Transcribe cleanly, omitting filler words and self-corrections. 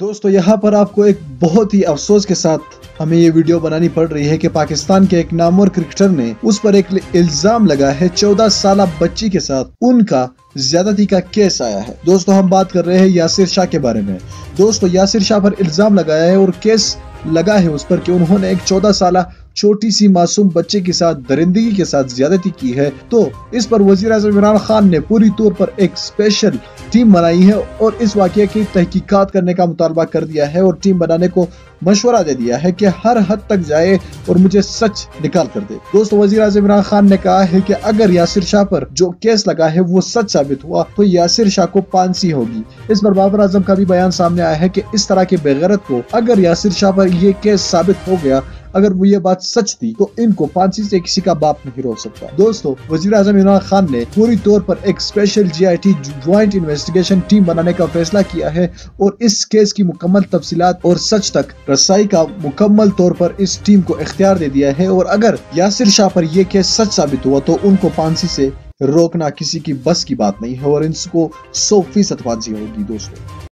دوستو یہاں پر آپ کو ایک بہت ہی افسوس کے ساتھ ہمیں یہ ویڈیو بنانی پڑ رہی ہے کہ پاکستان کے ایک نامور کرکٹر نے اس پر ایک الزام لگا ہے 14 سالہ بچی کے ساتھ ان کا زیادتی کا کیس آیا ہے۔ دوستو ہم بات کر رہے ہیں یاسر شاہ کے بارے میں۔ دوستو یاسر شاہ پر الزام لگایا ہے اور کیس لگا ہے اس پر کہ انہوں نے ایک 14 سالہ چھوٹی سی معصوم بچے کے ساتھ درندگی کے ساتھ زیادتی کی ہے۔ تو اس پر وزیر اعظم عمران خان نے پوری طور پر ایک اسپیشل ٹیم بنائی ہے اور اس واقعے کی تحقیقات کرنے کا مطالبہ کر دیا ہے اور ٹیم بنانے کو مشورہ دے دیا ہے کہ ہر حد تک جائے اور مجھے سچ نکال کر دے۔ دوستو وزیر اعظم عمران خان نے کہا ہے کہ اگر یاسر شاہ پر جو کیس لگا ہے وہ سچ ثابت ہوا تو یاسر شاہ کو پھانسی ہوگی۔ اس پر بابر اعظم کا بھی بیان سامنے آیا ہے کہ اس طرح کے بے غیرت کو اگر یاسر شاہ پر یہ کیس ثابت ہو گیا، اگر وہ یہ بات سچ تھی تو ان کو پھانسی سے کسی کا باپ نہیں روک سکتا۔ دوستو وزیر اعظم عمران خان نے پوری طور پر ایک special GIT joint investigation team بنانے کا فیصلہ کیا ہے اور اس کیس کی مکمل تفصیلات اور سچ تک رسائی کا مکمل طور پر اس ٹیم کو اختیار دے دیا ہے، اور اگر یاسر شاہ پر یہ کیس سچ ثابت ہوا تو ان کو پھانسی سے روکنا کسی کی بس کی بات نہیں ہے اور ان کو 100% پھانسی ہوگی۔ دوستو